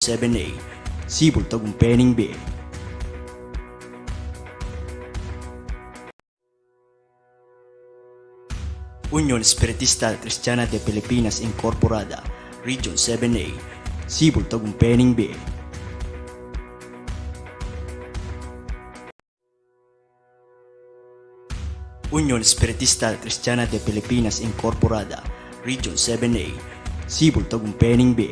7A, Sibol Tagumpeni B. Unión Espiritista Cristiana de Pilipinas Incorporada, Region 7A, Sibol Tagumpeni B. Unión Espiritista Cristiana de Pilipinas Incorporada, Region 7A, Sibol Tagumpeni B.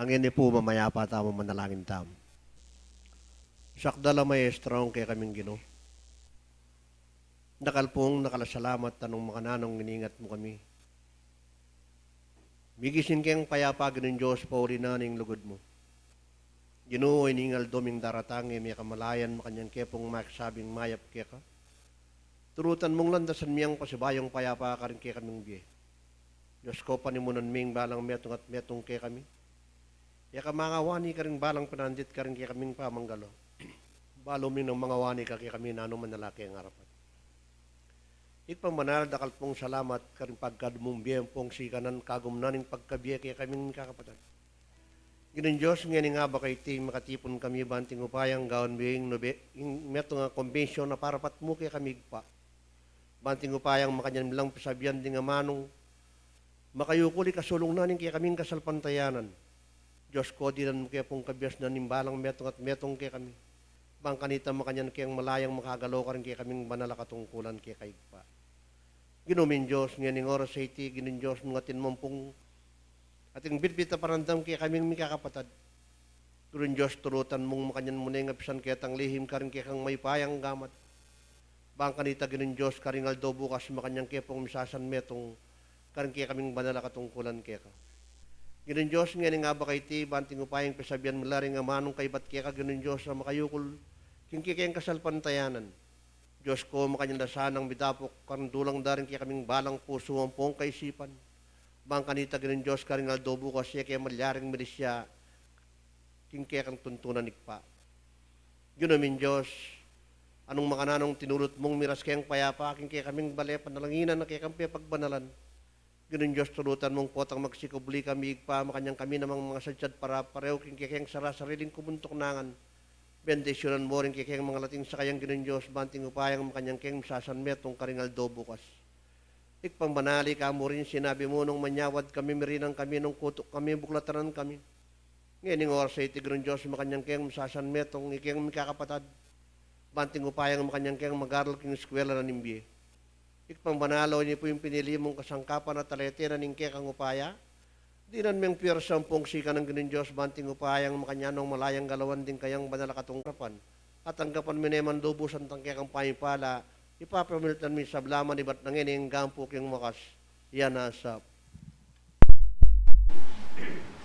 Nangini po mamaya pa tamo manalangin tam. Sakdala maestrong kay kaming Ginoo. Nakalpong nakalasalamat tanong mga nanong iningat mo kami. Migisin kayang payapa ganin Diyos pauli na ning lugod mo. Ginoo iningal doming daratangi may kamalayan makanyang kepong makasabing mayap kaya ka. Turutan mong landasan miyang pasibayong payapa ka rin kaya kaming biye. Diyos ko panimunan ming balang metong at metong kaya kami. Ya ka mga wani ka rin balang panandit ka rin kaya kaming pamanggalo. Balo ming ng mga wani ka kaya kami nano manalaki ang harapan. Ipamanar dakal pong salamat karing pagkadumong biyem pong sikanan kagumnaning pagkabiya kaya kaming kakapatan. Ginin Diyos nga nga ba kay ti makatipon kami banting upayang gawon biyeng meto nga convention na parapat mo kaya kami pa. Banting upayang makanyan lang pasabihan di nga manong makayukuli kasulong nanin kaya kaming kasalpantayanan. Diyos ko dinan mo kaya pong kabiyas na nimbalang metong at metong kaya kami. Bang kanita makanyan kayang malayang makagalaw ka rin kaya kaming banala katungkulan kaya kaigpa. Ginumin Diyos, nganing oras sa iti, ginin Diyos, mga tinmampong ating bitbit na parandam kaya kaming mikakapatad. Ginin Diyos, turutan mong makanyan mo na yung apisan kaya tang lihim ka rin kaya kang may payang gamat. Bang kanita ginin Diyos, karingal do bukas makanyang kaya pong misasan metong karin kaya kaming banala katungkulan kaya ka. Ginin Diyos, nganing nga ba kay iti, banting upayang pasabihan malaring nga manong kay bat kaya ka, ginin Diyos, na makayukol, kaya kasalpantayanan. Diyos ko, makanyang dasanang bidapok, karandulang darin kaya kaming balang puso ang pong kaisipan. Bang kanita ginin Diyos, karingal dobo ko siya kaya malyaring milisya, kaya kang tuntunan ikpa. Ginumin Diyos, anong mga nanong tinulot mong miras kayang payapa, kaya kaming balay panalanginan na kaya kang pagbanalan. Ginin Diyos, tulutan mong potang magsikubli kami igpa, makanyang kami namang mga sadyad para pareho, kaya kayang sariling kumuntok nangan. Bendisyonan mo rin kaya mga lating sa kayang ginin Diyos, banting upayang makanyang kayang sasanmetong karingal do bukas. Ikpang banali ka mo rin, sinabi mo nung manyawad kami, mirinang kami, nung kutok kami, buklatanan kami. Ngayon oras sa iti ginin Diyos, makanyang kayang sasanmetong, ikayang mikakapatad, banting upayang makanyang kayang mag-aral king eskwela na nimbiye. Ikpang banalo niyo po yung pinili mong kasangkapan at taletera ning kaya kang upaya. Di nan meng piyarsang pong sika ng ginin Diyos, banting upayang makanyanong malayang galawan din kayang banala katungkapan. At anggapan mineman dubusan tangkaya kang pahipala, ipapamilitan mi sa blaman iba't nangining gampok yung makas. Yan asap. Amen.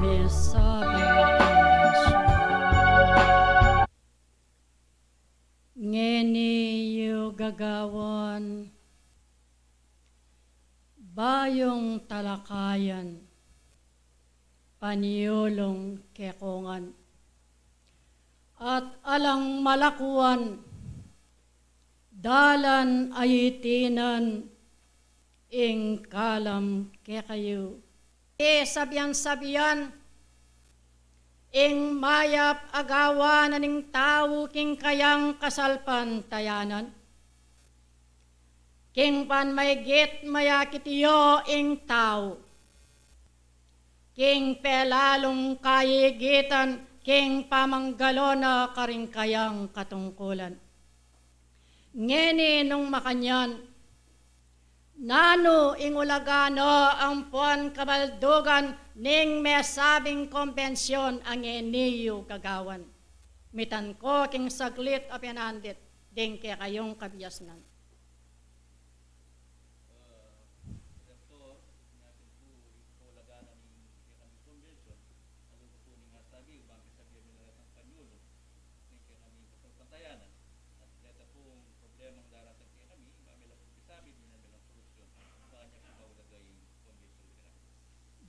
Mesa Bendición. Ngeni yu gagawan, bayong talakayan, paniulong kekongan, at alang malakuan, dalan ayitinan, ing kalam kekayo. Sabian-sabian, ing mayap agawa na ning tao king kayang kasalpan tayanan. King pan maygit mayakitiyo ing tao. King pelalong kayigitan, king pamanggalo na karing kayang katungkulan. Ngeni nung makanyan, nano ingulagano ang puan kabaldugan ning mesabing konbensyon ang eniyo gagawan. Mitan ko king saglit a pinandit, ding kaya kayong kabiyasnan.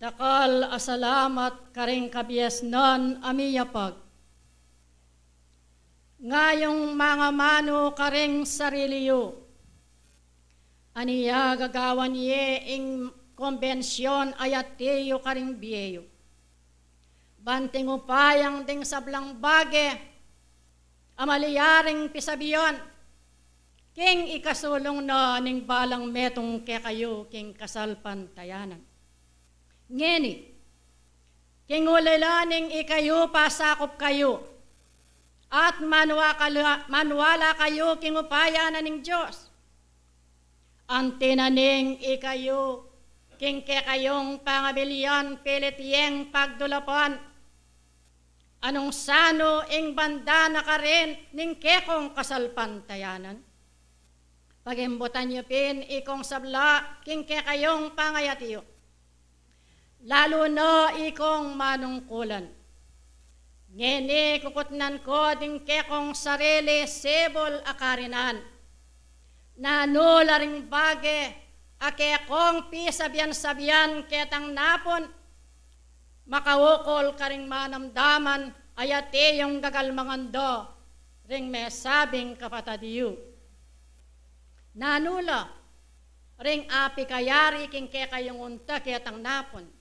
Dakal asalamat karing kabiyasnan amiyapag. Ngayong mga mano karing sariliyo. Aniya gagawan ye ing konbensyon ayat tiyo karing biyeyo. Banting upayang ding sablang bage, amaliyaring pisabiyon, king ikasulong na ning balang metong ke kayo king kasalpan tayanan. Ngeni, king ulalaning ikayo pasakop kayo, at manwala kayo king upaya na ning Diyos. Antinaning ikayo, king ke kayong pangabilian pilitiyeng pagdulapan, anong sano ing banda na ka rin ning kekong kasalpantayanan. Pagimbutan niyo pin ikong sabla, king ke kayong pangayatiyo. Lalo na ikong manungkulan. Ngeni kukutnan ko ding kekong sarili sebol akarinan. Nanula ring bage, akekong pisabian-sabian ketang napon, makawukol karing manamdaman, ayate yung gagalmangando, ring mesabing kapatadiyo. Nanula, ring api kayari king kekayong unta ketang napon.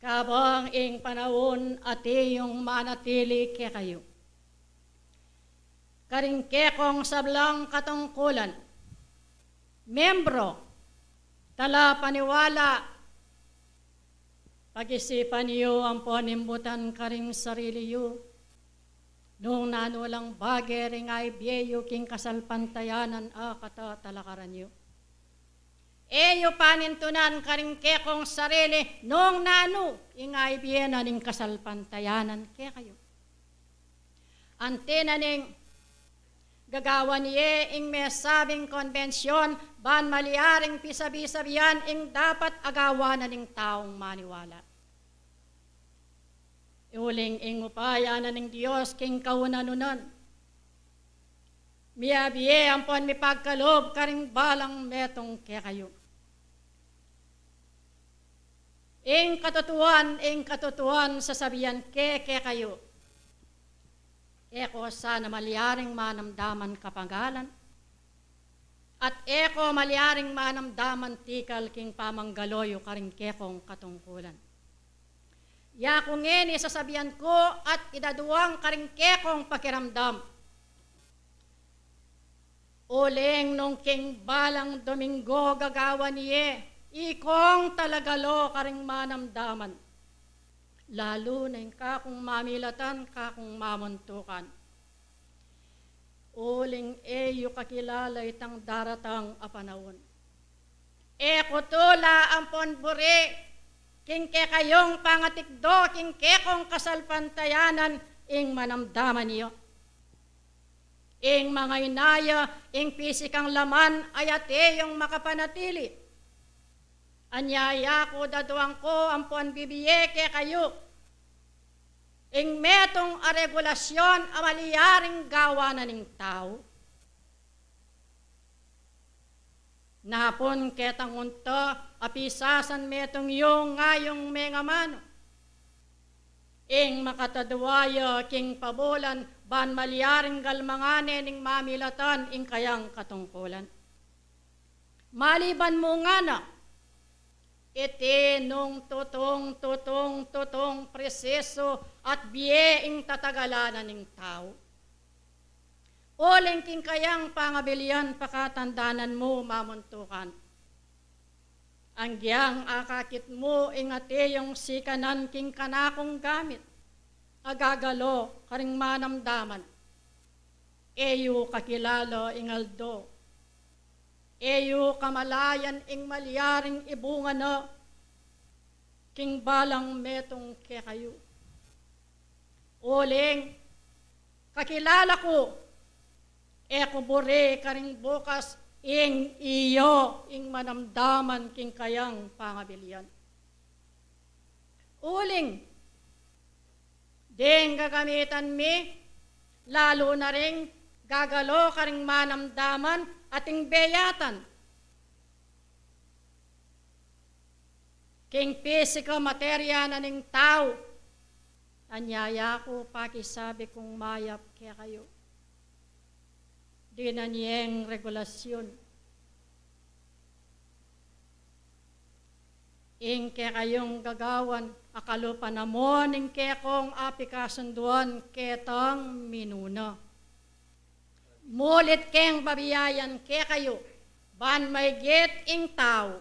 Kabang ing panahon ati yung manatili ke kayo. Karing kekong sablang katungkulan, membro, tala paniwala, pag-isipan niyo ang panimbutan karing sarili yu, nung nanulang bagay ring ay biyeyo king kasalpantayanan kata talakaran niyo. Eyo panintunan karing kekong sarili nung nanu ingay biyena ning kasalpantayanan ke kayo. Ante na ning gagawan ye ing mesabing konbensyon ban maliaring pisabi-sabihan ing dapat agawan na ning taong maniwala. Iuling ing upaya na ning Diyos king kaunanunan. Miyabiye ampon mi pagkalob karing balang metong ke kayo. Ing katutuan sasabihan ke kayo. Eko sana maliaring manamdaman kapanggalan. At eko maliaring manamdaman tikal king pamanggaloyo karing kekong katungkulan. Yakungin isasabihan ko at idaduwang karingkekong pakiramdam. Uling nung king balang Domingo gagawa niye, ikong talagalo karing manamdaman. Lalo na yung kakong mamilatan, kakong mamuntukan. Uling eyo kakilala itang daratang apanawon. Kutula ang ponburi, kingke kayong pangatikdo, kingke kong kasalpantayanan, ing manamdaman niyo. Ing mga inaya, ing pisikang laman, ayate yung makapanatili. Anyaya ko, daduang ko, ang puan bibiyeke kayo. Ing metong aregulasyon, amaliyaring gawa na ning tao. Napon ketang unta, apisasan metong yung ngayong mengamano. Ing makatadwaya, king pabulan, ban malyaring galmangane ning mamilatan, ing kayang katungkulan. Maliban mo nga na, iti nung tutong preseso at biyeing tatagalanan ng tao. Uling king kayang pangabilian pakatandanan mo mamuntukan. Ang giyang akakit mo ingate yung sikanan king kanakong gamit. Agagalo karing manamdaman. Eyo kakilalo ingaldo. Eyo kamalayan ing malyaring ibunga na king balang metong kekayo. Uling, kakilala ko, kubure karing bukas ing iyo ing manamdaman king kayang pangabilian. Uling, ding gagamitan mi, lalo na ring gagalo karing manamdaman ating beyatan. King physical materya na ning tao, anyaya ko pakisabi kong mayap kaya kayo. Di na niyeng regulasyon. Ing kaya kayong gagawan, akalupa na mo ning kaya kong apikasunduan ketang minuna. Mulit keng babiyayan kaya kayo, ban may get ing tao,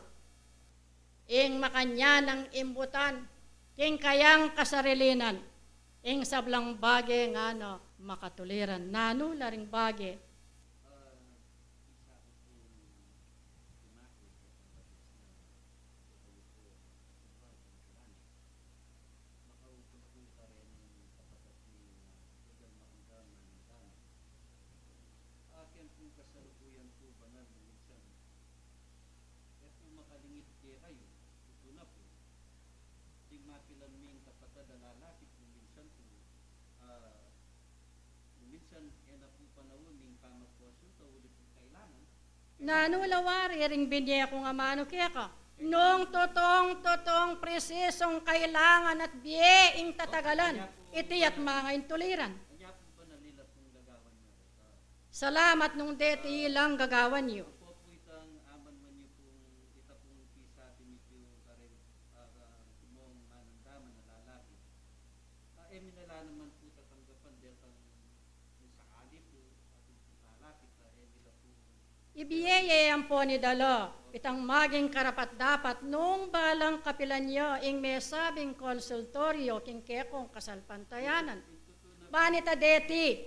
ing makanya ng imbutan, king kayang kasarilinan, ing sablang bagay nga na makatuliran. Nano laring bagay. Nano lawari ring binye kong amano kaya ka. Nung totong presesong kailangan at biye ing tatagalan, iti at mga intuliran. Salamat nung deti ilang gagawan niyo. Ibiyayayang po ni Dalo, itang maging karapat dapat nung balang kapilan niyo ing may sabing konsultoryo king kekong kasalpantayanan. Banita deti,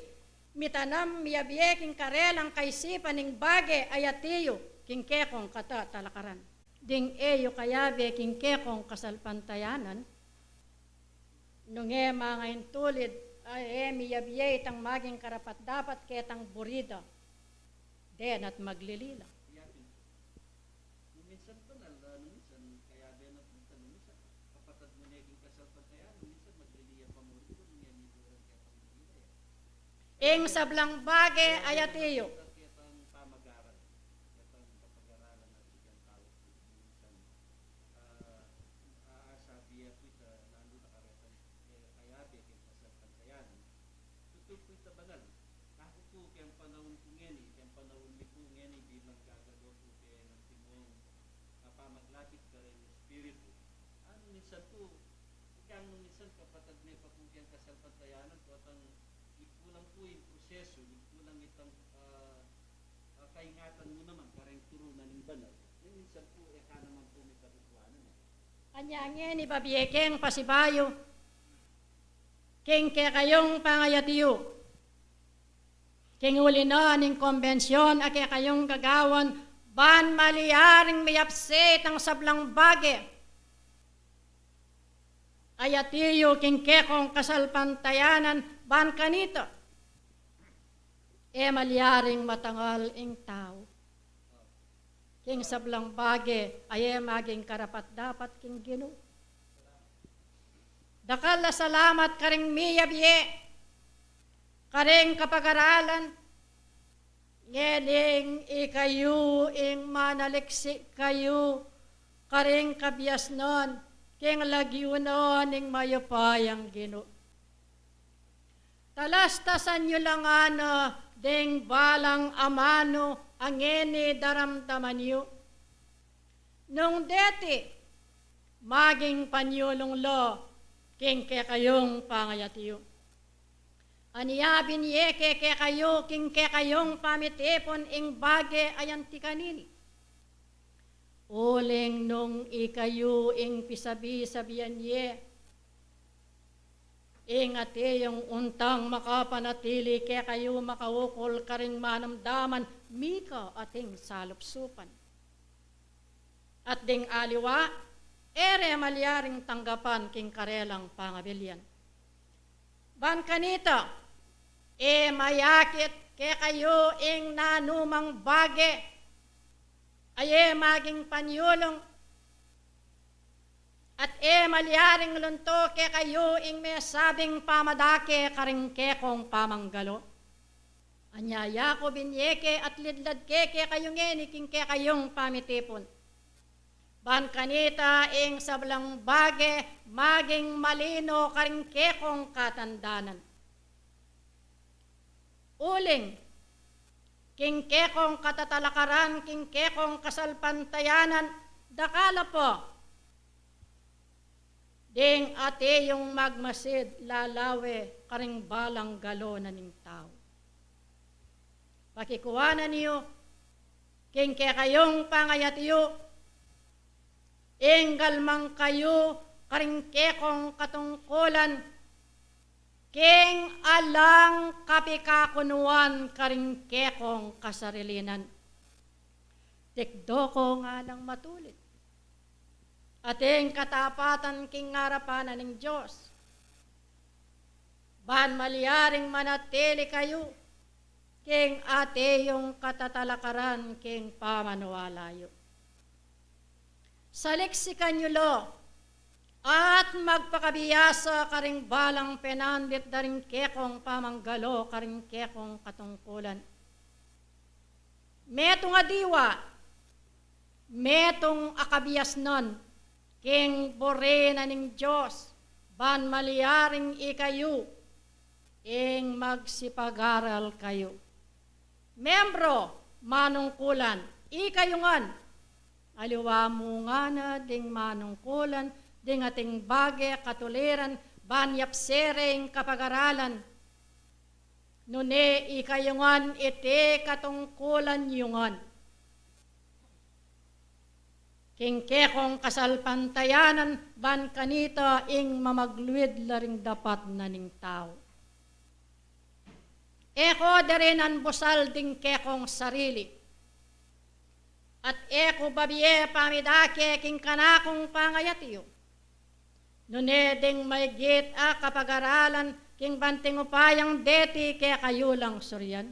mitanam miyabiye king karelang kaisipan ning bage ayatiyo king kekong kata talakaran. Ding eyo kayabe king kekong kasalpantayanan, nung mga intulid ay miyabiye itang maging karapat dapat ketang burida. Den at maglilila. Minsan pa minsan kaya din at minsan kapatid mo na yung kasalpantayan, minsan magliliya pa mo rin kung yan ito rin kaya pang Ing sablang bage ayatiyo. Ketang pamagaran, ketang kapag-aralan at ikan tao. Minsan, sabi ako ito, lalo na karetan, kaya din yung kasalpantayan. Tutup ko ito banal. Ako po, kayang panahon kong yan panahon ni po ngayon, bilang gagawin po kayo ng timong pamaglapit ka rin ng espiritu. Minsan po, kaya kang minsan kapatid may papugyang kasalpantayanan po at ang ikulang po yung proseso, ikulang itang kaingatan mo naman karang turunan ng banal. Minsan po, ka naman po may katutuanan. Anyangin ni babiekeng pasibayo, king ke kayong pangayatiyo, king uli na ning konbensyon, ake kayong gagawan, ban maliaring mayapse tang sablang bage, ayatiyo king kekong kasalpantayanan, ban kanito, maliaring matangal ing tao. King sablang bage, ay maging karapat dapat king Ginoo. Dakal na salamat karing miyabye, karing kapag-aralan, ngening ikayu ing manaliksi kayo, karing kabyas nun, king lagyunon ing mayupayang Ginoo. Talastasan nyo lang ding balang amano, angeni daramdaman niyo. Nung deti, maging panyulong lo, king ke kayong pangayatiyo. Aniyabin ye ke kayo, king ke kayong pamitipon ing bage ayanti kanini. Uling nung ikayo ing pisabi-sabian ye, ingati yung untang makapanatili kaya kayo makawukol karing manamdaman mika ating salupsupan. At ding aliwa, ere malyaring tanggapan king karelang pangabilyan. Ban kanita, mayakit kaya kayo ing nanumang bage, aye maging panyulong, at malyaring lunto ke kayo ing may sabing pamadake karing kekong pamanggalo. Anyaya ko binyeke at lidlad ke kayong eniking ke kayong pamitipon. Ban kanita ing sablang bage maging malino karing kekong katandanan. Uling, king kekong katatalakaran, king kekong kasalpantayanan, dakala po, ding ate yung magmasid lalawe karing balang galo na ning tao. Pakikuwanan niyo, king ke kayong pangayatiyo, inggalmang kayo karing kekong katungkulan, king alang kapikakunuan karing kekong kasarilinan. Tikdo ko nga ng matulit. Ating katapatan king ngarapanan ng Diyos. Ban maliaring manatili kayo, king ate yung katatalakaran king pamanualayo. Saliksikan nyo lo, at magpakabiyasa karing balang penandit daring kekong pamanggalo karing kekong katungkulan. Metong adiwa, metong akabiyas nun, king borena ning Diyos, ban maliaring ikayo, ing magsipagaral kayo. Membro, manungkulan, ikayungan, aliwa mo nga na ding manungkulan, ding ating bage, katuliran, ban yapsereng kapag-aralan, nune ikayungan, ite katungkulan yungan. King kekong kasalpantayanan, ban kanita ing mamagluid laring dapat na ning tao. Eko darin ang busal ding kekong sarili. At eko babiye pamidake king kanakong pangayatiyo. Nune ding may git kapag-aralan, king banting upayang deti kaya kayo lang suryan.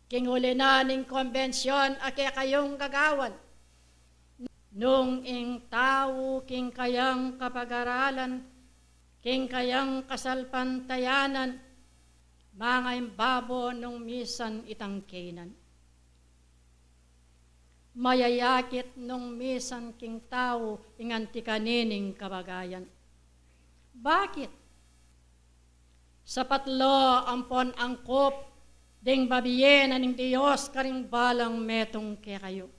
King uli na ning konbensyon kaya kayong gagawan. Nung ing tao king kayang kapag-aralan, king kayang kasalpantayanan, mga imbabo nung misan itangkinan. Mayayakit nung misan king tao inganti kanining kabagayan. Bakit? Sapatlo ampon angkop ding babiye na ning Diyos karing balang metong ke kayo.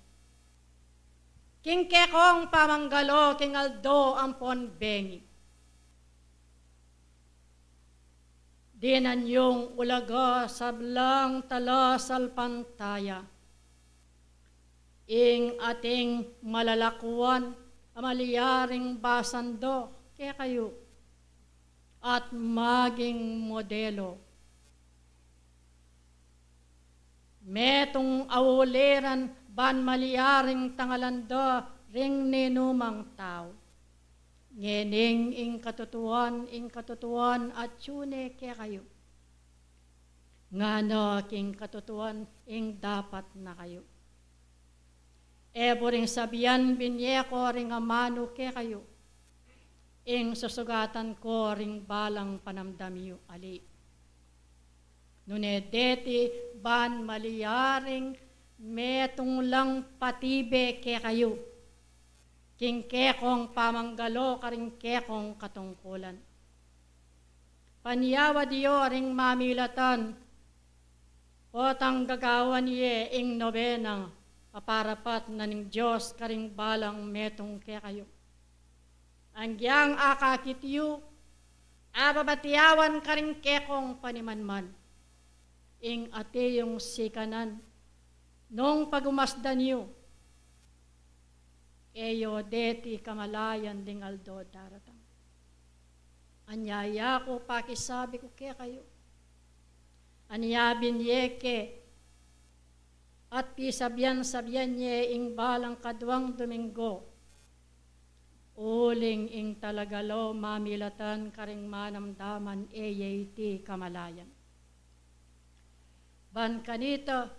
King Kekong pamanggalo, King Aldo ampon bengi. Dinan yung ulaga sablang talasal pantaya. Ing ating malalakuan, amaliyaring basando, kaya kayo. At maging modelo. Metong awuliran, ban maliyaring tangalanda, ring ninumang tao. Ngening ing katutuan at tune kaya kayo. Ngano king katutuan ing dapat na kayo. Ebo ring sabiyan binyeko ring amano kaya kayo. Ing susugatan ko ring balang panamdamiyo ali. Nunedeti ban maliyaring metong lang patibe kaya kayo. King Kekong pamanggalo karing Kekong katungkulan. Panyawa diyo ring mamilatan, potang gagawan ye ing nobenang, paparapat na ning Diyos karing balang metong kaya kayo. Angyang akakit yu, ababatiyawan karing Kekong panimanman, ing ate yung sikanan, nung pagumasdan yu, eyo deti kamalayan ding Aldo daratang. Anyaya ko pakisabi ko kaya kayo. Anyabin yeke at pisabyan ye ing balang kadwang Domingo. Uling ing talagalo mamilatan karing manamdaman eyeti kamalayan. Ban kanito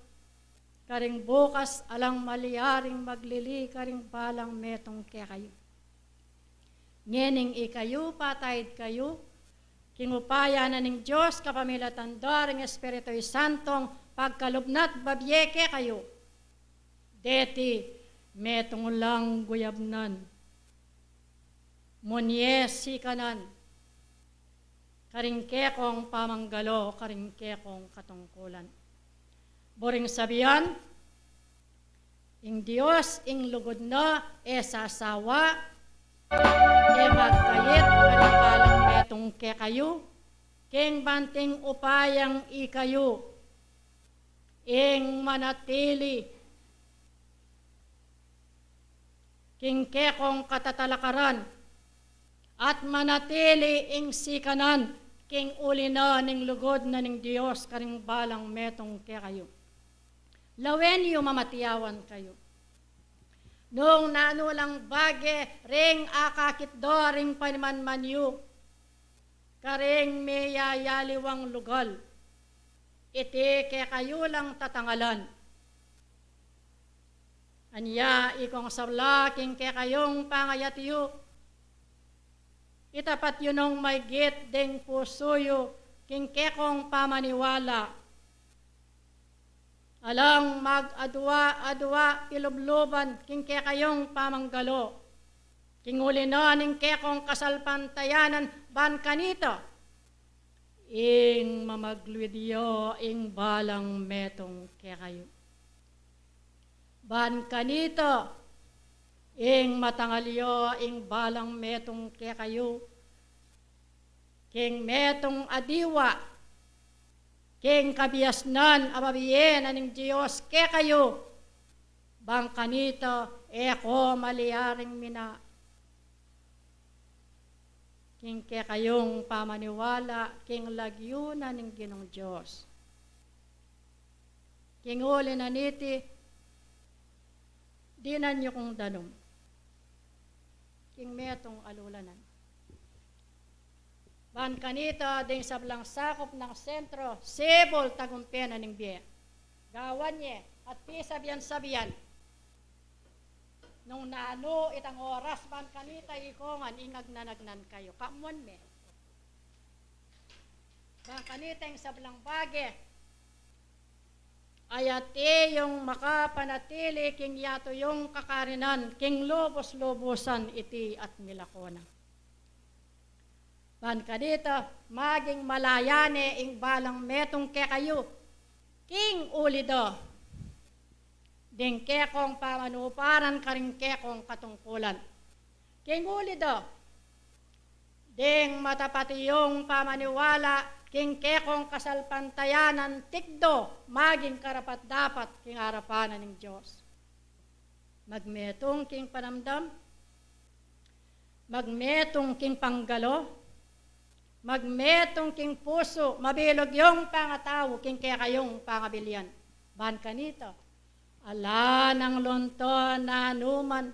karing bukas alang maliyaring maglili karing balang metong kaya kayo. Ngening ikayo, patayid kayo, kingupaya na ning Diyos kapamilatan daring Espiritu'y Santong pagkalubnat babyeke kayo. Deti metong lang guyabnan, munyes sikanan, karing Kekong pamanggalo, karing Kekong katungkulan. Boring sabihan, ing Diyos, ing lugod na, sasawa, magkayit, kanipalang metong ke kayo, king banting upayang ikayo, ing manatili, king Kekong katatalakaran, at manatili ing sikanan, king uli na ning lugod na ning Diyos, karing balang metong ke kayo. Lawen yu mamatiyawan kayo. Nung nanulang bage, ring akakit do, ring panimanman yu, karing mayayaliwang lugal, iti ke kayo lang tatangalan. Anya ikong sabla, king ke kayong pangayat yu, itapat yu nung may git ding puso yu, king Kekong pamaniwala, alang mag-adwa pilubluban, king kayong pamanggalo, king uli na ning Kekong kasalpantayanan, ban kanito, ing mamaglwidyo, ing balang metong kayo. Ban kanito, ing matangalyo, ing balang metong kayo, king metong adiwa, king kabiyasnan ababiyen aning Diyos ke kayo, bang kanito eko maliyaring mina, king ke kayong pamaniwala, king lagyo na ning Ginong Diyos, king uli na niti, dinan nyo kong danom, king metong alulanan. Ban kanito ding sablang sakop ng sentro, Sibol Tagumpena ning biye. Gawan niya at pisabiyan-sabiyan. Nung naano itang oras, ban kanita ikongan, ingag-nanagnan kayo. Kamuan me. Ban kanita yung sablang bage, ayati yung makapanatili, king yato yung kakarinan, king lubos-lubusan iti at milakona. Ban kadito, maging malayane ing balang metong ke kayo, king ulido. Ding kekong pamanuparan karing kekong katungkulan. King ulido, ding matapati yung pamaniwala, king kekong kasalpantayanan tikdo, maging karapat dapat king harapanan ng Diyos. Magmetong king panamdam, magmetong king panggalo, magmetong king puso, mabilog yung pangatawo, king kekayong pangabilyan. Ban kanito, ala ng lonton na numan,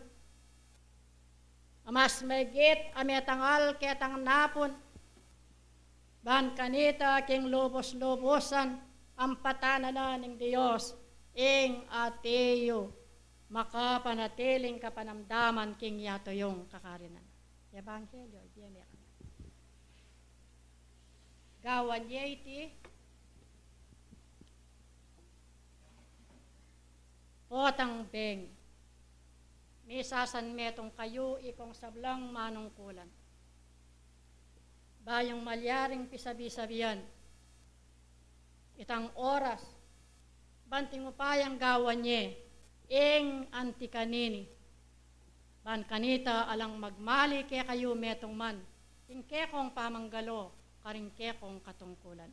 amas megit ametangal ketang napon, ban kanita king lubos-lubosan, ang patananan ng Diyos, ing ateyo, makapanatiling kapanamdaman king yato yung kakarinan. Ebanghelyo, diyan yan. Gawan niya iti, potang beng, misasan metong kayo ikong sablang manungkulan. Bayong malyaring pisabi-sabihan, itang oras, banting upayang gawan niya, ing antikanini, ban kanita alang magmali kaya kayo metong man, ing kekong pamanggalo, karing kekong katungkulan.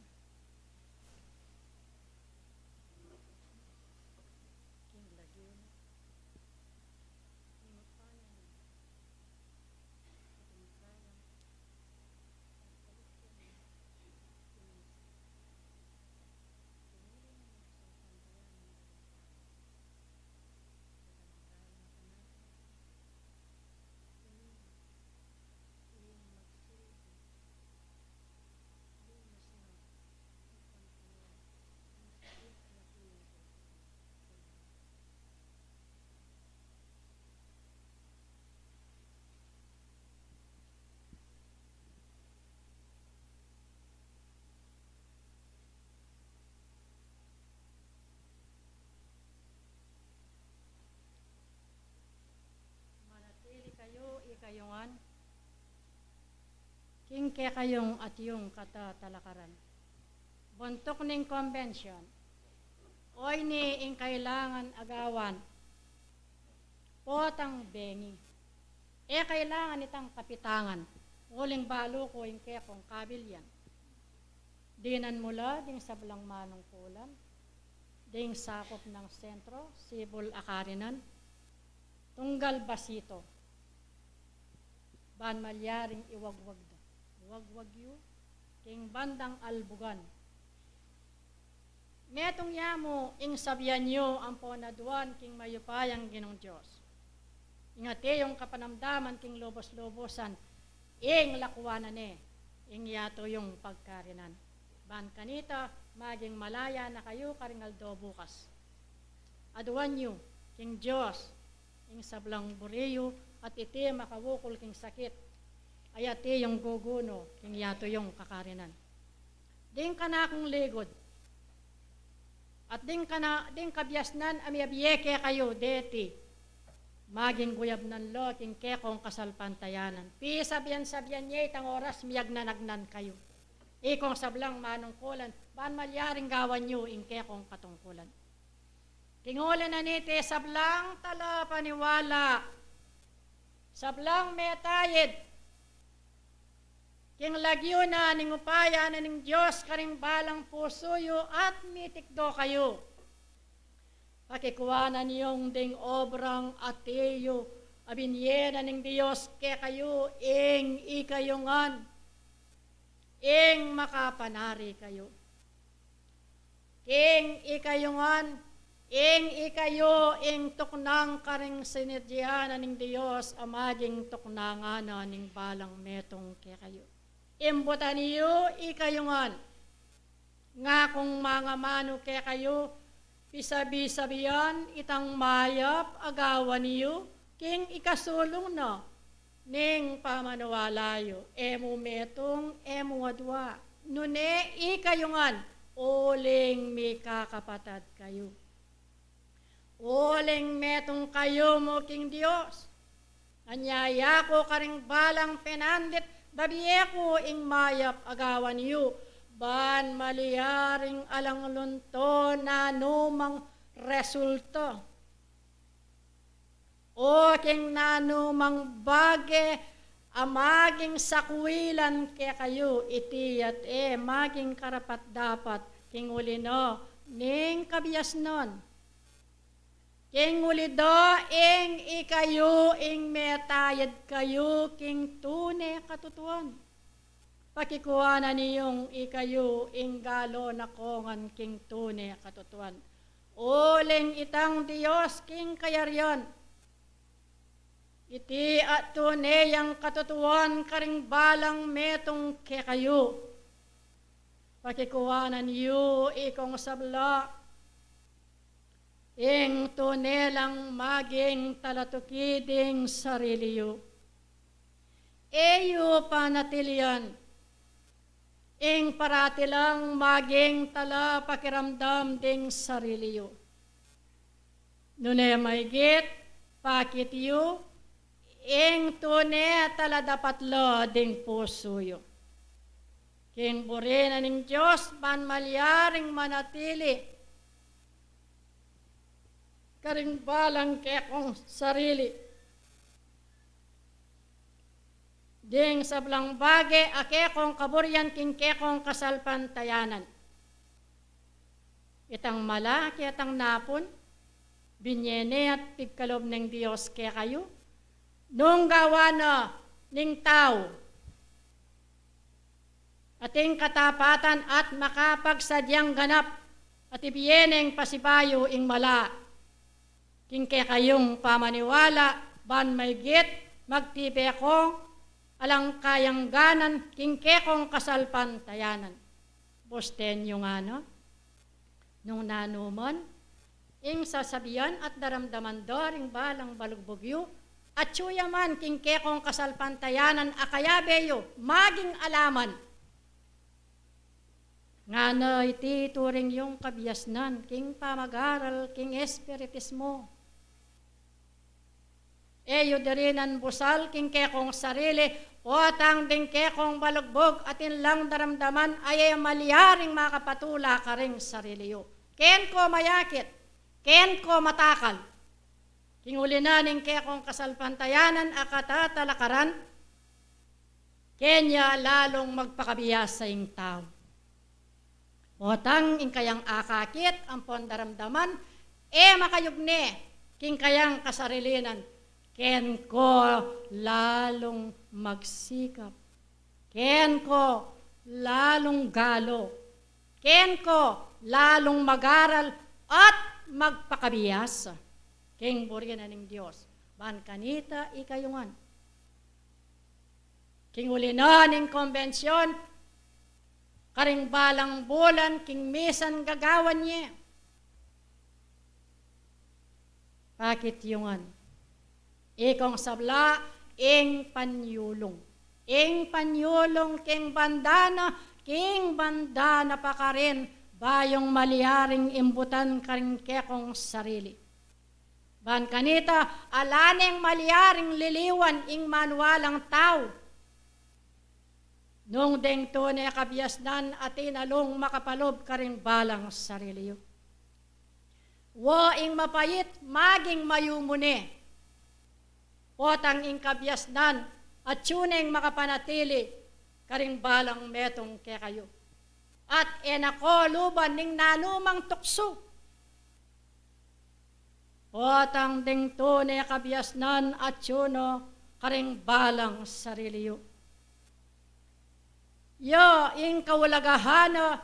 Kayungan, king kayong at yung katatalakaran. Buntok ning convention, oy ni ing kailangan agawan, potang bengi. Kailangan itang kapitangan, uling balo ko ing kekong kabilyan. Dinan mula ding sablang manungkulan, ding sakop ng sentro, Sibol Akarinan, tunggal basito, ban malyaring iwagwag do. Iwagwag yu, king bandang albugan. Metong yamo, ing sabihan nyo ang ponaduan king mayupayang Ginong Diyos. Ingate yung kapanamdaman king lobos-lobosan, ing lakwanan ing yato yung pagkarinan. Ban kanita, maging malaya na kayo karingaldo bukas. Aduan nyo, king Diyos, ing sablang buriyo, at iti makawukol king sakit, ay ati yung guguno, king yato yung kakarinan. Ding kanakong ligod, at ding kabyasnan, amiyabiyeke kayo, deti, maging guyab ng lo, king kekong kasalpantayanan. Sabihan niya, itang oras, miyag nanagnan kayo. Ikong sablang manungkulan, ban malyaring gawan nyo, ing kekong katungkulan. Kingulan na niti, sablang tala paniwala, sablang metayid, king lagyo na ning upaya na ning Diyos karing balang pusoyo at mitikdo kayo. Pakikuwanan yung ding obrang ateyo, abinyena ning Diyos ke kayo, ing ikayungan, ing makapanari kayo. King ikayungan, ing ikayo, ing tuknang karing sinidyanan ng Diyos, amaging tuknangan ning balang metong ke kayo. Imbutan niyo, ikayungan, nga kung mga mano ke kayo, pisabi-sabihan, itang mayap, agawan niyo, king ikasulong na, ning pamanuwalayo, emu metong, emu adwa, nune ikayungan, uling may kakapatad kayo. Uling metong kayo mo king Diyos. Anyaya ko karing balang penandit, babiye ko ing mayap agawan niyo. Ban maliyaring alang lunto na numang resulta. O king nanumang bage, amaging sakwilan ke kayo, iti at maging karapat dapat, king ulino, ning kabias nun. King ulido, ing ikayo, ing metayad kayo, king tune katutuan. Pakikuha na niyong ikayo, ing galo na kongan, king tune katutuan. Uling itang Diyos, king kayaryon. Iti at tune yang katutuan, karing balang metong ke kayo. Pakikuha na niyo, ikong sabla, ing tunelang maging talatukiding sariliyo. Eyo panatilian, ing paratilang maging tala pakiramdam ding sariliyo. Nune maigit, pakit yu, ing tune tala dapat lo ding pusuyo. King burina ning Diyos, manmalyaring manatili, karing balang kekong sarili. Ding sablang bage, akekong kaburyan king kekong kasalpantayanan. Itang malaki atang napon, binyene at pigkalob ng Diyos ke kayo, nung gawa na ning tao, ating katapatan at makapagsadyang ganap, at ibiyeneng pasibayo ing mala, king ke kayong pamaniwala, ban may git, magtibe kong, alang kayang ganan, king ke kong kasalpantayanan. Bosten yung nung nanuman, ing sasabihan at daramdaman doring balang balugbugyo, at suyaman king ke kong kasalpantayanan, akayabeyo, maging alaman. Nga na iti turing yung kabiasnan, king pamagaral, king espiritismo. Eyo dirinan busal, king kekong sarili, o tang ding kekong balugbog, atin lang daramdaman, ay malyaring makapatula ka ring sarili yo. Ken ko mayakit, ken ko matakal. King ulinaning kekong kasalpantayanan, akatatalakaran, kenya lalong magpakabiyas sa ing tao. Otang ing kayang akakit, ang pondaramdaman, makayugne, king kayang kasarilinan, ken ko lalong magsikap, ken ko lalong galo, ken ko lalong magaral at magpakabiyas. King buryan ng Diyos, ban kanita ikayungan. King ulina ning konbensyon, karing balang bulan, king misan gagawan niya. Pakit yungan. Ikong sabla, ing panyulong. Ing panyulong, king bandana pa ka rin, bayong maliharing imbutan karing kekong sarili. Ban kanita, alaneng maliharing liliwan, ing manuwalang tao. Nung deng tunay kabiasnan at inalong makapalob ka rin balang sarili yo. Waing mapayit, maging mayumune. Potang ing kabiasnan at tuneng makapanatili ka rin balang metong ke kayo. At enako luban ning nanumang tukso. Potang deng tunay kabiasnan at tuno ka rin balang sarili yo. Yo, ing kawalagahana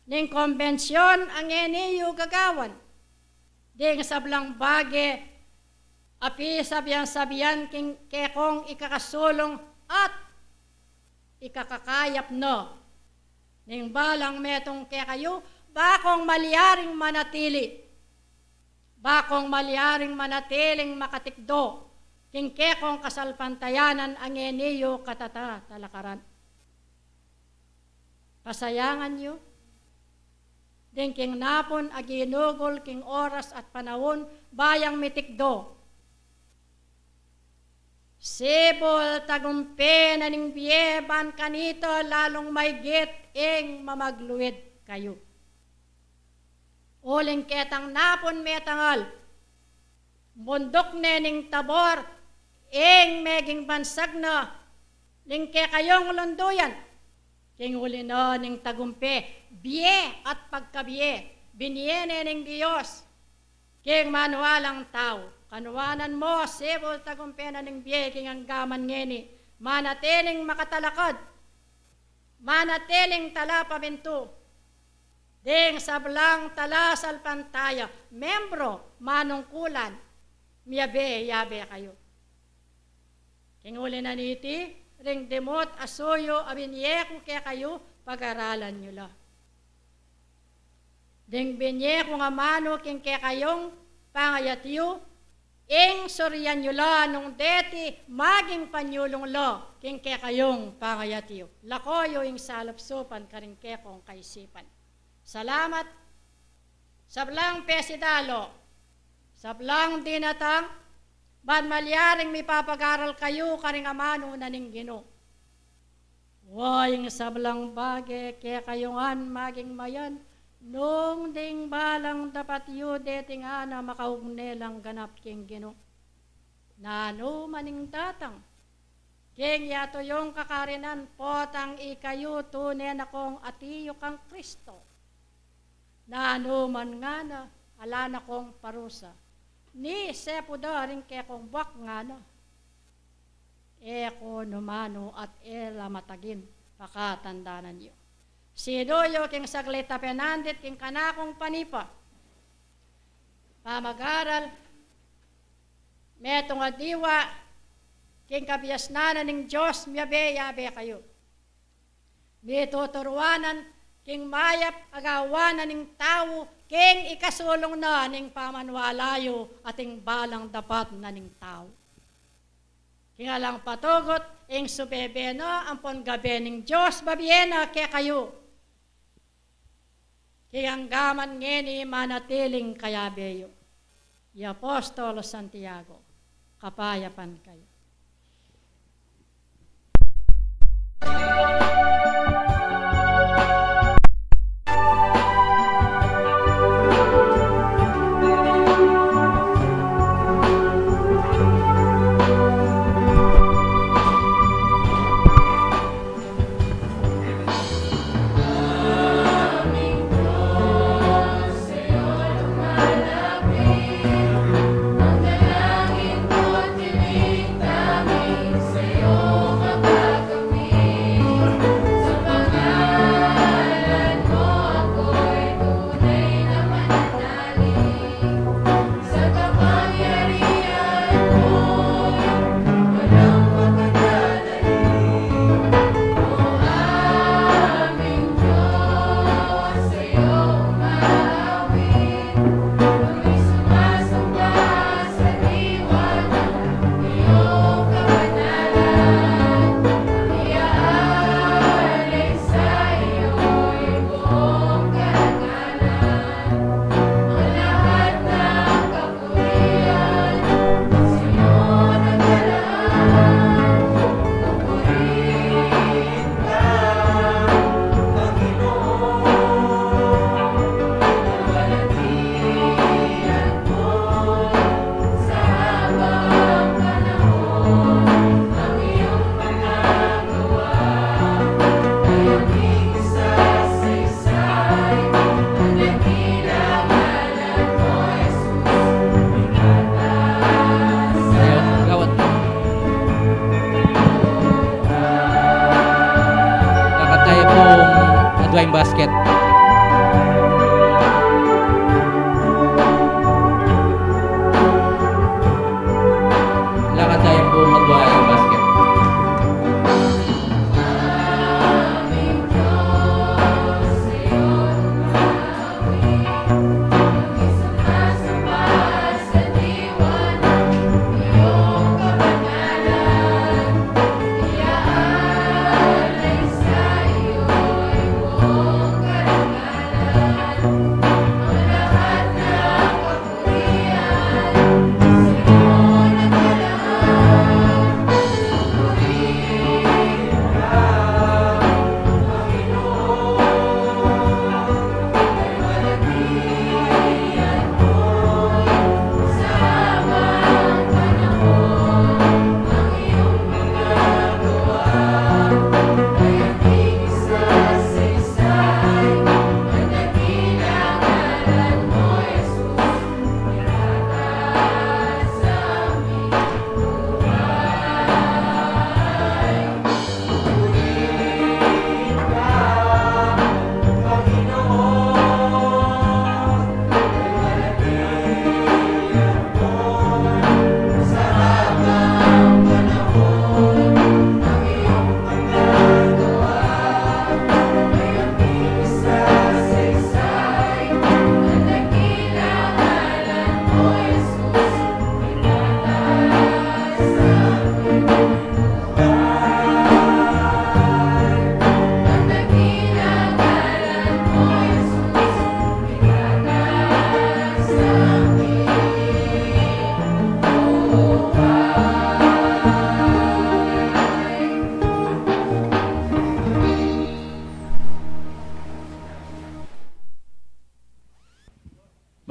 ning konbensyon ang eniyo gagawan. Ding sablang bage, api sabiyan king kekong ikakasulong at ikakakayap no. Ning balang metong ke kayo, bakong maliyaring manatili. Bakong maliyaring manatiling makatikdo. King kekong kasalpantayanan ang eniyo talakaran. Pasayangan nyo, din king napon aginugol king oras at panahon, bayang mitikdo. Sibol tagumpe na ning biyeban kanito, lalong may git ing mamagluid kayo. Uling ketang napon metangal, Bundok nening tabor, ing meging bansag na, lingke kayong lunduyan, king uli na ning tagumpe, biye at pagkabiye, biniye nening Diyos, king manuwalang tao, kanuwanan mo, sibol tagumpe na ning biye, king anggaman ngeni, manatiling makatalakad, manatiling tala paminto, ding sablang tala salpantaya, membro, manungkulan, yabe kayo. King uli na niti, ring demot asuyo, abinye ko kaya kayo, pag-aralan nyo la. Ding binye ko nga mano, king kaya kayong pangayatiyo, ing suryan nyo la, nung deti, maging panyulong lo, king kaya kayong pangayatiyo. Lakoyo ing salapsupan, karing kekong kaisipan. Salamat, sablang pesidalo, sablang dinatang, ban malyaring may papag-aral kayo, karing amano na ning Gino. Wayng sablang bage, kaya kayongan maging mayan, nung ding balang dapat yu deting ana makaugne lang ganap king Gino. Nano maning datang, king yato yung kakarinan, potang ikayo tunen akong atiyo kang Kristo. Nano man nga na, ala na kong parusa. Ni sepo da rin kaya kong bak nga na. Eko numano at ela matagin, pakatandanan niyo. Sidoyo king saglita penandit king kanakong panipa. Pamag-aral, metong adiwa, king kabiyasnanan ng Diyos, yabe kayo. Mituturuanan, king mayap agawanan ng tao, king ikasulong na ning pamanwalayo ating balang dapat na ning tao. King alang patugot, ing subebe na ampon gabi ning Diyos, babiena kaya kayo. King anggaman ngeni manatiling kayabeyo. Y Apostol Santiago, kapayapan kayo. Basket. Lakad tayo po magbuhay basket. Ang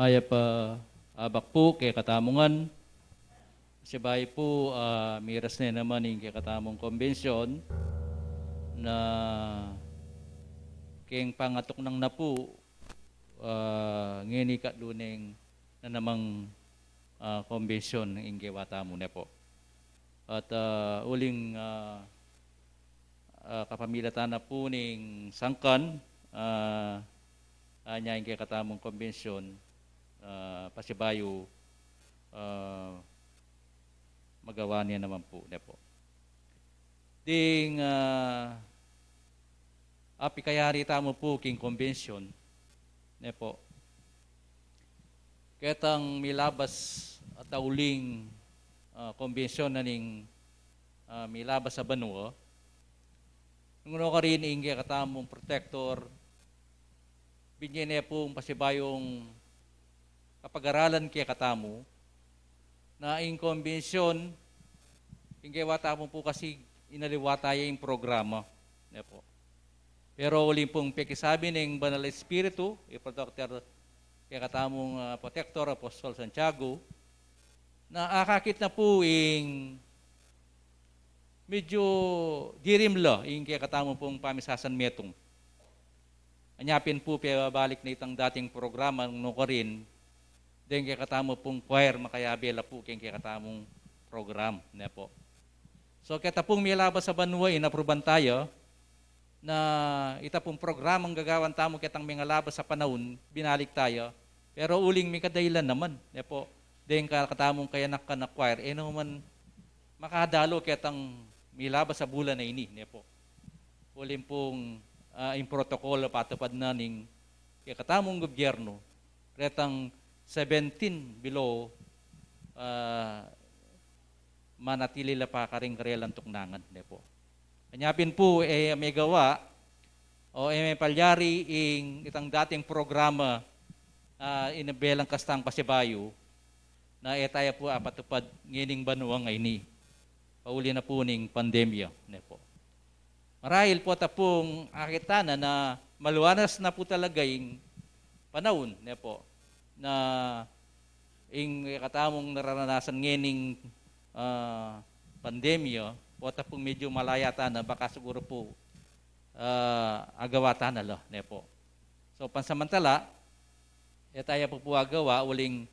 Maya pa abak po kay katamungan. Sibay po miras na naman yung kay katamong konbensyon na kayong pangatok ng napu ngini ka luneng na namang konbensyon ng inggewata mo na po. At uling kapamilatan na po ning sangkan anya yung kay katamong konbensyon pasibayo magawa niya naman po na po. Ding apikayari tamo po king konbensyon na po. Ketang milabas at uling konbensyon na ning milabas sa Banua. Nung ka rin ingge katamong protector, binyan niya pong pasibayong kapag-aralan kaya katamo, na in konbensyon, ingge wata mo po kasi inaliwata yung programa. Na po. Pero uling pong pekisabi ng Banal Espiritu, i-protector kaya katamong protector Apostol Santiago, na akakit na po yung medyo dirimla yung kaya katamong pong pamisasan metong. Anyapin po balik na itang dating programa nung ko rin, then kaya katamo pong choir makayabela po kaya katamong program na po. So kaya pong milabas sa Banua, inapruban tayo na ita pong programang gagawan tamo kitang mga labas sa panahon, binalik tayo. Pero uling may kadailan naman. Na po, then katamong kaya na choir, naman makadalo kitang milabas sa bulan na ini. Na po. Uling pong yung protokolo patupad na ning kaya katamong gobyerno, retang 17 below manatili la pa karing karelang tuknangan ne po. Anyapin po may gawa o may palyari ing itang dating programa inabelang kastang pasibayo na etaya po apatupad ngining Banua ngaini. Pauli na po ning pandemya ne po. Marahil po tapong akitana na maluwanas na po talaga yung panahon ne po na ing katamong nararanasan ngening pandemya o tapong medyo malayata na baka siguro po agawata na lo ne po. So pansamantala tayo po agawa uling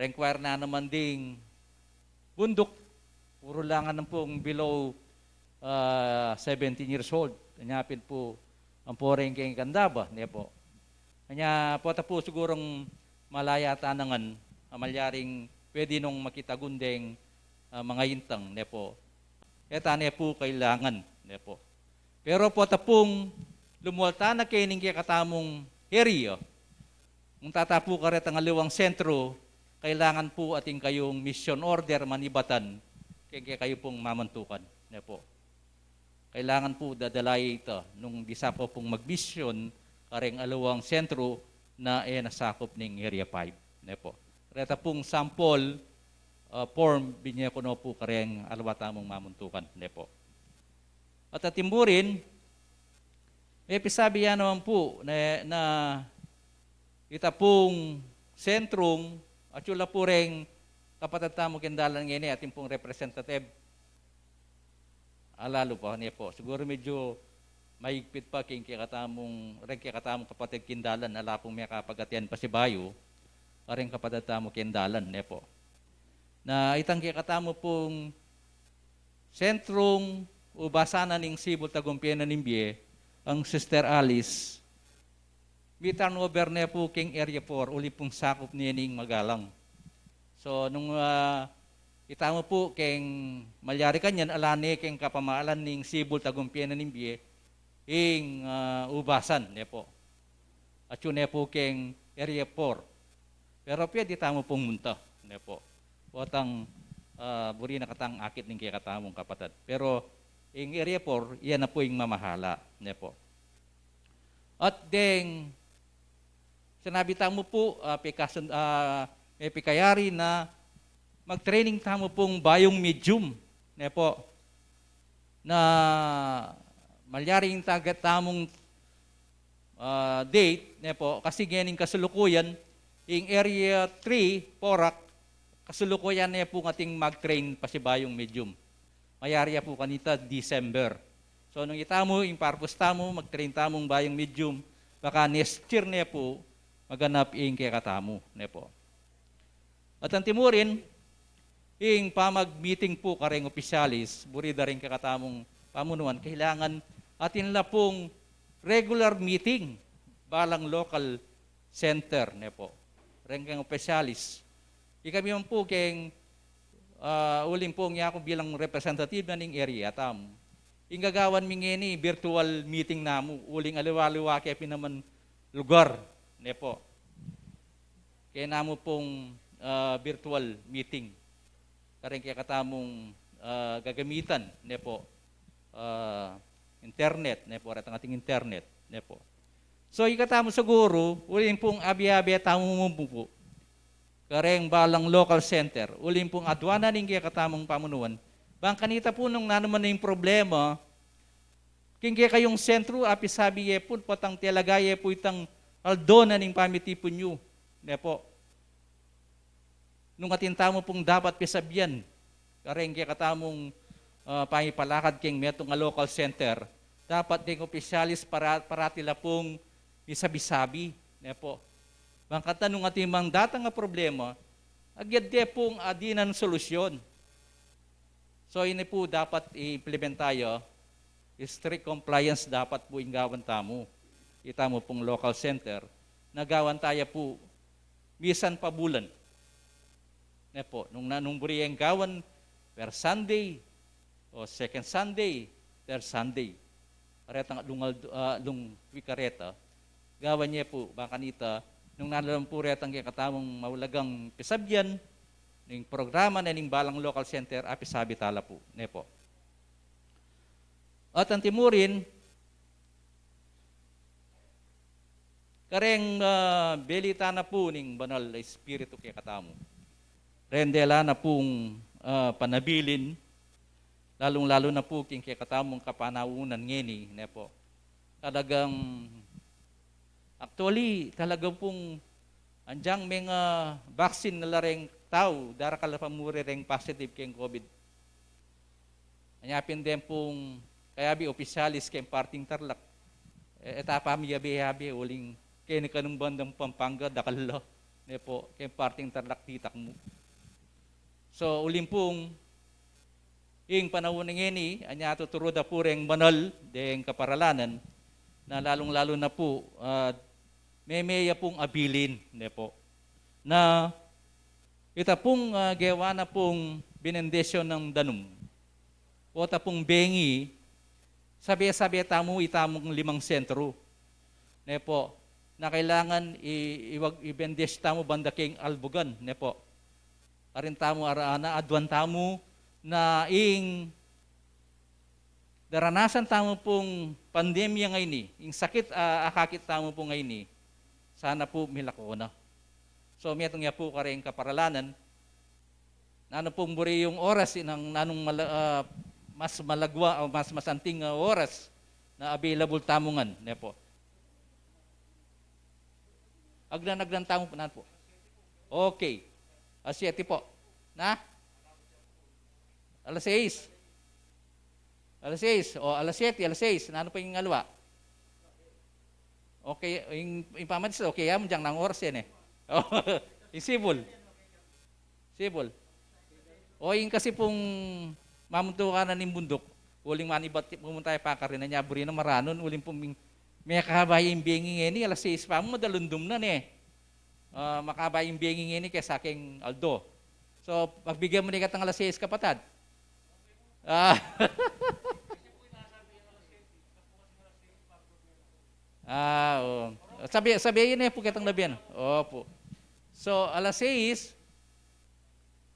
require na naman ding bundok puro langan ng pong below 17 years old. Anyapin po ang poreng kay Kandaba ne po. Kanya po tapo sigurong malaya tanangan amalyaring pwede nung makita gundeng mga intang ne po. Eta ne po kailangan ne po. Pero po tapong lumualta na kay ning katamong area. Kung tatapo ka ret ang aliwang sentro, kailangan po ating kayong mission order manibatan kaya kayo pong mamantukan ne po. Kailangan po dadalay ito nung bisa po pong mag-mission kareng alawang sentro na nasakop ng Area 5. Ne po. Reta pong sample form binya ko no po kareng alawata mong mamuntukan. Ne po. At atimburin, may pisabi yan naman po na ita pong sentrong at yula po rin kapatid tamo kendalan ngayon ating pong representative. Alalo po, niya po. Siguro medyo mahigpit pa king katamong kapatid kindalan ala pong may kapagatian pa si Bayo aring kapatid tamo kindalan ne po na itang katamo pong sentrong ubasanan ning Cebu Tagumpena Nimbie ang Sister Alice bitan over ne po king area 4 uli pong sakop niya ning Magalang. So nung itamo po king malyari kanyan alane king kapamalan ning Cebu Tagumpena Nimbie ing ubasan ne po. At yun ne po king area 4. Pero pwede tamo pong munta ne po. Watang buri na katang akit ning kaya katamong kapatid. Pero ing area 4, iyan na po ing mamahala ne po. At deng sinabi tamo po may pikayari na mag-training tamo pong bayong medium ne po na malyaring tagat tamong date ne po kasi ganing kasulukuyan ing Area 3, Porac, kasulukuyan niya po ating mag-train pa si Bayong Medium. Mayari po kanita December. So nung itamo, yung purpose tamo, mag-train tamong Bayong Medium, baka next year niya po, maganap ing kaya katamo. Niya po. At ang timurin, ing pamag-meeting po kareng opisyalis, burida rin kakatamong pamunuan, kailangan atin la pong regular meeting balang local center ne po. Ren kang opisyalis. Ikami man po keng uling pong niya ako bilang representative na ning area tam. Ingagawan mingeni virtual meeting namo uling aliwa-liwa kaya pinaman lugar ne po. Kaya namo pong virtual meeting. Kareng kaya katamong gagamitan ne po. Internet, ne po, at ang ating internet, ne po. So, ikatamo siguro, uling pong abi-abi at tamumumpo po. Kareng balang local center, uling pong adwana ning kaya katamong pamunuan. Bang kanita po nung nanuman na yung problema, king kaya kayong sentro, api sabi ye po, patang telagaye po itang aldona ning pamitipon nyo, ne po. Nung atintamo pong dapat pisabyan, kareng kaya katamong pangipalakad king metong nga local center, dapat ding opisyalis parati la pong isabi-sabi. Ne po. Bangkat nung atimang data nga problema, agyad de pong adinan solusyon. So ini po dapat i-implement tayo, strict compliance dapat po inggawan tamo. Itamo pong local center, nagawan tayo po bisan pa bulan. Ne po, nung buriyeng gawan per Sunday, o second Sunday, third Sunday. Aretang lung wikareta, gawan niya po, baka nita, nung nalalang po retang kaya katamong maulagang pisabyan, ng programa na ning balang local center, apisabi tala po, ne po. At ang timurin, kareng belita na po ning banal espiritu kaya katamo. Rendela na pong panabilin, lalong-lalo na po king kaya katamong kapanaunan ngeni, ne po. Talagang, actually, talagang pong anjang mga vaccine na lareng tao, dara kalapamuri reng positive keng COVID. Anyapin din pong, kaya bi opisyalis keng parting Tarlac, etapa mi yabi-yabi, uling kaya kanong bandang Pampanga, dakalo, ne po, keng parting Tarlac titak mo. So, uling pong, ing panahon ng ini, anya tuturo da po ring banal, deng kaparalanan, na lalong-lalo na po, memeya pong abilin, ne po, na ita pong gawa na pong binendesyon ng danum, o ta pong bengi, sabi-sabi tamo itamong 5 sentro, ne po, na kailangan i-bendesh tamo banda king albugan, ne po, arin tamo araana, adwan tamo, na ing daranasan tamo pong pandemya ngayon ni, ing sakit akakit tamo po ngayon ni, sana po milako na. So metong ya po kareng kaparalanan, nano pong buri yung oras inang nanong mas malagwa o mas masanting oras na available tamongan, ne po. Agdan tamo po nan po. Okay. Asyete po. Na? Alas 6. Alas 6. O alas 7, alas 6. Ano pa yung alwa? Okay, yung pamadis, okay, ya, mundyang nang oras yan eh. Yung sibol. Sibol. O yung kasi pong mamuntukan na ng bundok, uling manibat, pumunta tayo pakarin na niya, buri na maranon, uling pong may kakabay yung binging ini, alas 6 pa, madalundum na eh. Makabay yung binging ini kaya sa aking Aldo. So, pagbigyan mo ni katang alas 6 kapatad. Oh. Sabihin na po kitang labihan. Opo. So, alas 6,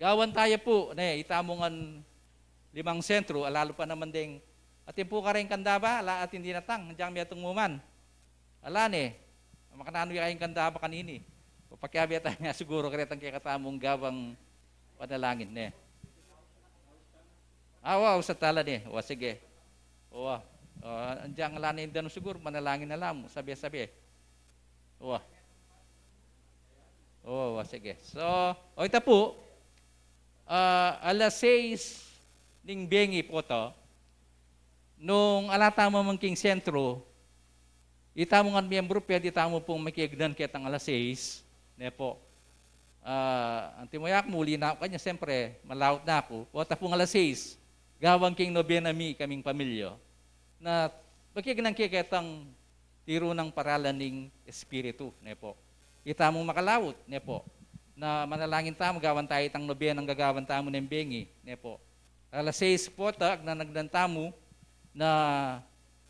gawan tayo po, itamongan 5 sentro, alalo pa naman ding, atin po ka rin kandaba, ala at hindi natang, nandiyan may atong muman. Ala makanano yung kayong kandaba kanini. Pakiabi tayo nga siguro karetang kaya katamong gawang panalangin, ne. Wow, sa tala ni. O, sige. O, andiyan nga lanin dano siguro, manalangin na lang. Sabi. O. Oo, sige. So, ito po, alas 6 ning bengi po to, nung alata mo mangking sentro, itamo nga miyembro, pwede itamo pong makigdan kitang alas 6, ne po. Ang timoyak muli na ako kanya, siyempre, malawot na ako. O tapong alas 6, gawang king nobenami kaming pamilya, na makigdan kitang tiro ng paralan ng espiritu, ne po. Itamong makalawot, ne po, na manalangin tamo, gawan tayo itang noben ang gagawan tamo ng bengi, ne po. Alas 6 po, na nagdantamo, na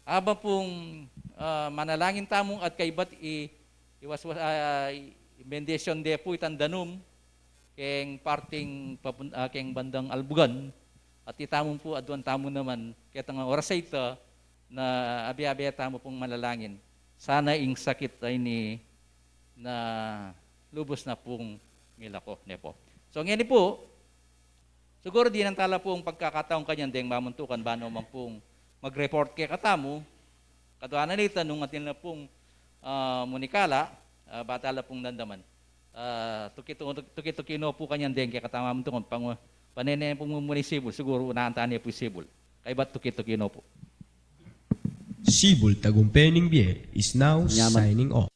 aba pong manalangin tamo at kaibat bendisyon de po itan danum, keng parting keng bandang albugan, at itamong po aduan tamo naman, kitang oras ito, na abi-abi tamo pong manalangin. Sana ing sakit ay ni na lubos na pong milako, ne po. So ngayon po, siguro di nang tala pong pagkakataong kanyan ding mamuntukan ba naman pong mag-report kay katamo, kaduanan nito nung atin na pong munikala, batala pong nandaman. Tukito-kino po kanyan ding kay katama mamuntukan, panene pong munisibol, siguro unahantaan niya po sibol. Kaya ba't tukito-kino po? Sibol Tagumpeng Bie is now Yaman. signing off.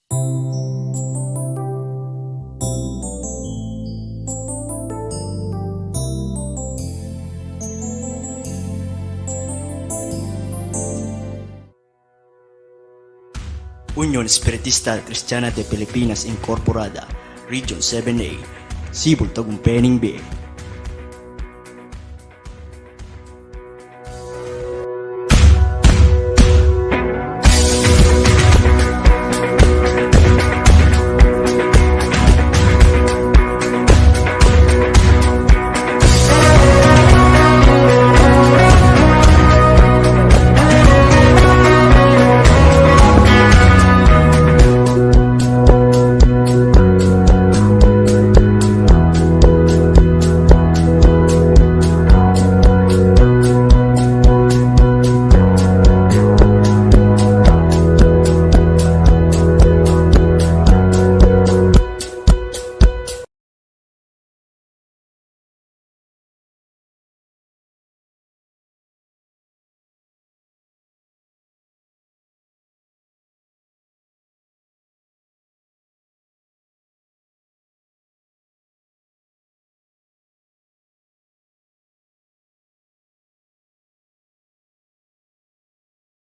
Unión Espiritista Cristiana de Pilipinas Incorporada, Region 7A, Sibol Tagumpeng Bie.